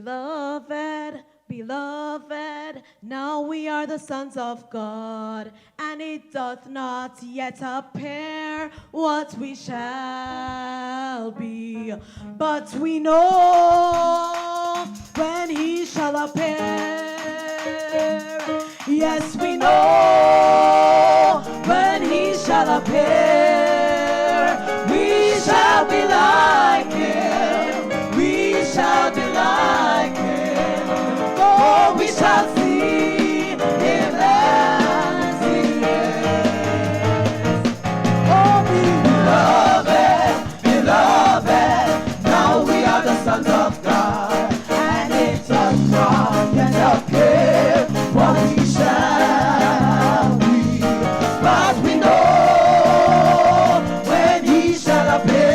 Beloved, beloved, now we are the sons of God, and it doth not yet appear what we shall be. But we know when he shall appear. Yes, we know when he shall appear. We shall be like him. We shall be like him. Oh, we shall see him as he is. Oh, beloved, beloved, now we are the sons of God, and it does not yet appear what we shall be. But we know when he shall appear.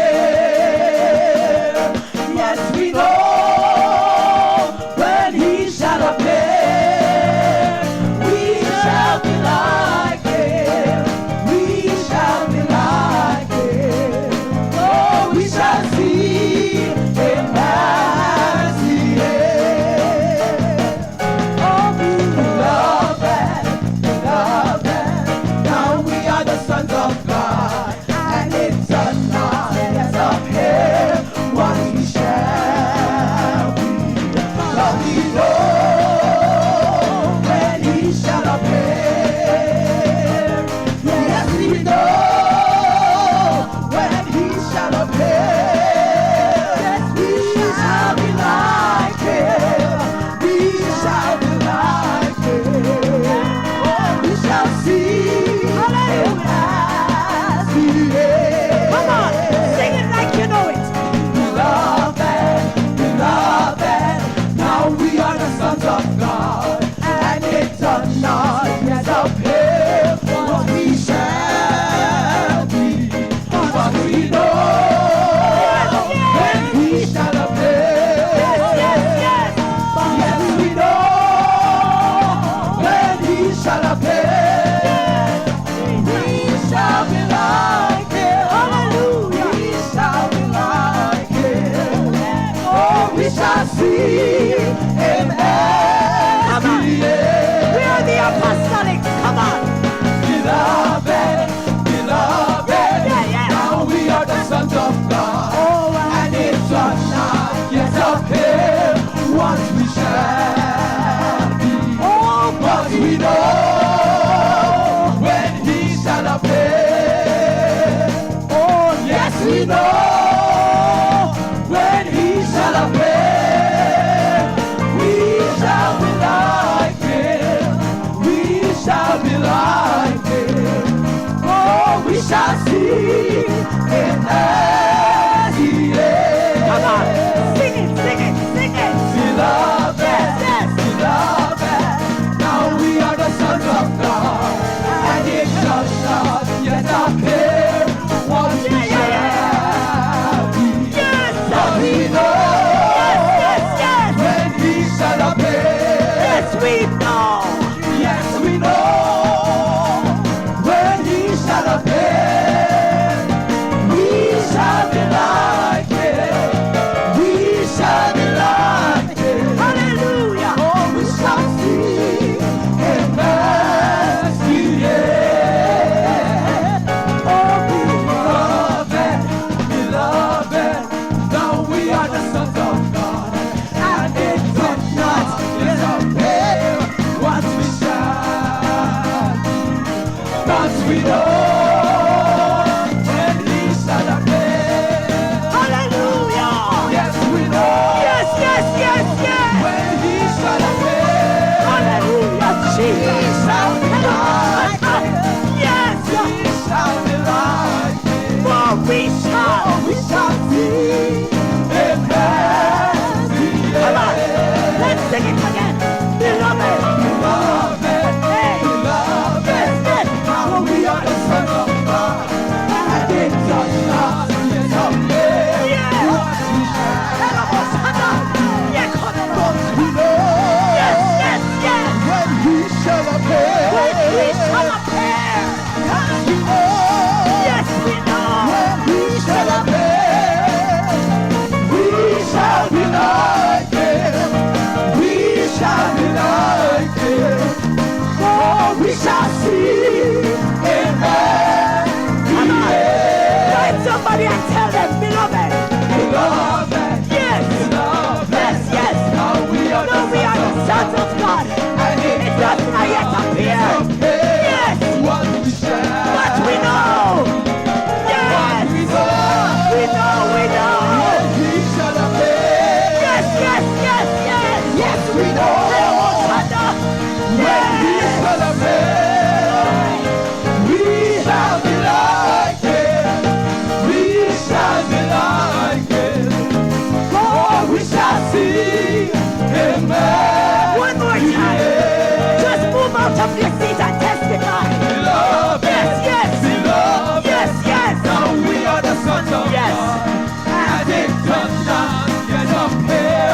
up your seat and testify. Beloved, Yes, beloved, yes, yes. now we are the sons of Yes. God, and it does not yet appear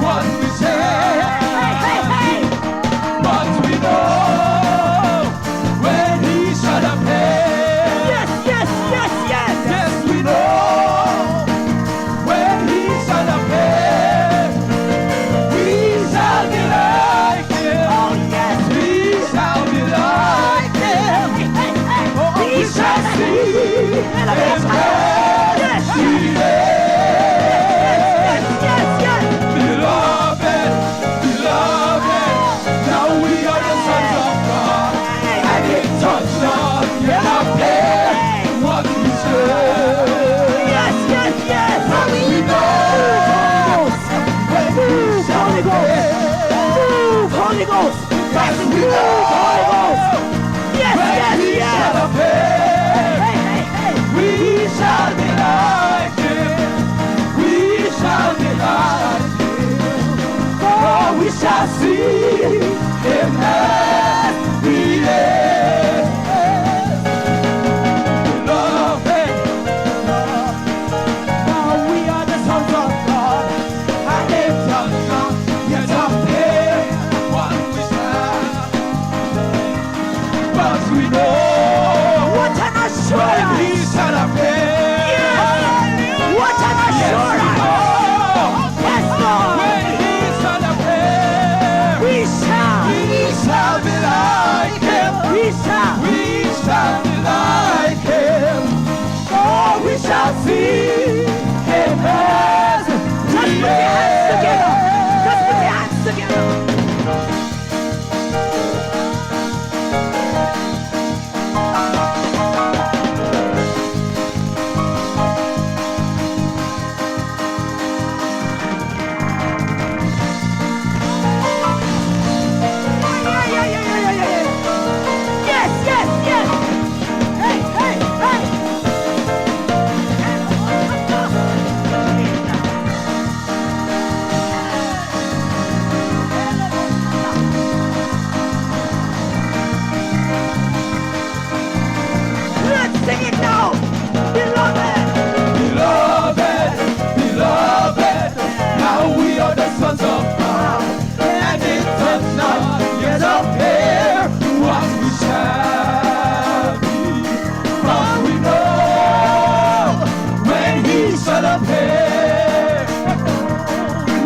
what we shall be, but we know when He shall appear. Yes, yes, yes, yes. Yes, we know when He shall appear, we shall be like Him. Oh, yes. We shall be like Him. Oh, we shall see Him as He is. Beloved, beloved, now we are the sons of God, and it does not yet appear what we should. Yes, yes, yes. But we know when we shall appear. Move, Holy Ghost. Yes, we know Yes, when yes, He yes. shall appear. Hey. We shall be like Him. We shall be like Him. For we shall see Him as He is. Beloved, now we are the sons of God, and it does not yet appear what we shall, but we know What an when He assurance. shall appear. What an Yes, we assurance. know. Yes, Lord. When He shall appear, We shall. we shall be like Him. We shall. We shall be like Him. Oh, we shall see Him as Just He put your hands together. Just put is. your hands together. Yeah. Yes, yes, yes. Hey. Let's sing it now, beloved. Beloved, beloved, now we are the sons of God, and it does not yet appear what we shall be, but we know when He shall appear.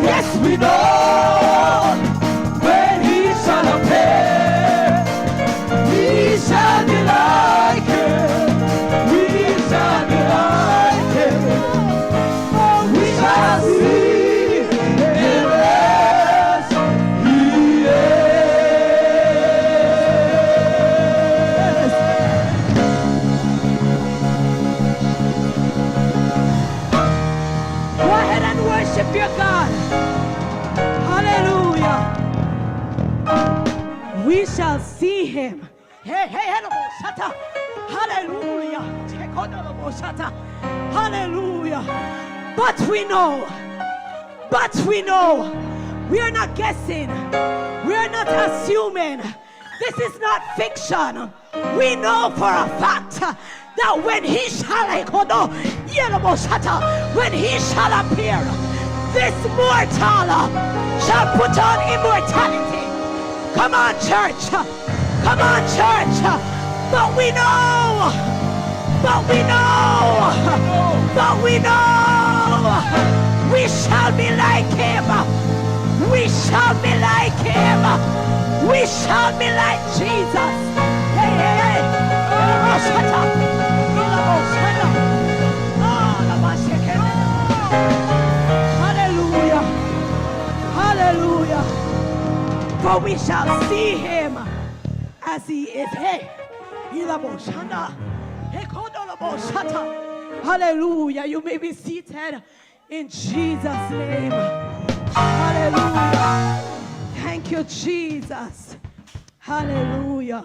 Yes, we know when He shall appear, we shall be like Him. We shall be like Him. We shall see Him as He is. Go ahead and worship your God. Hallelujah. We shall see Him. Hey, shut up. Hallelujah. Hallelujah. But we know, we are not guessing, we are not assuming. This is not fiction. We know for a fact that when He shall appear, this mortal shall put on immortality. Come on, church. Come on, church. But we know. We shall be like Him. We shall be like Him. We shall be like Jesus. Hey. Hallelujah. For we shall see Him as He is. Hey. Hallelujah. You may be seated in Jesus' name. Hallelujah. Thank you, Jesus. Hallelujah.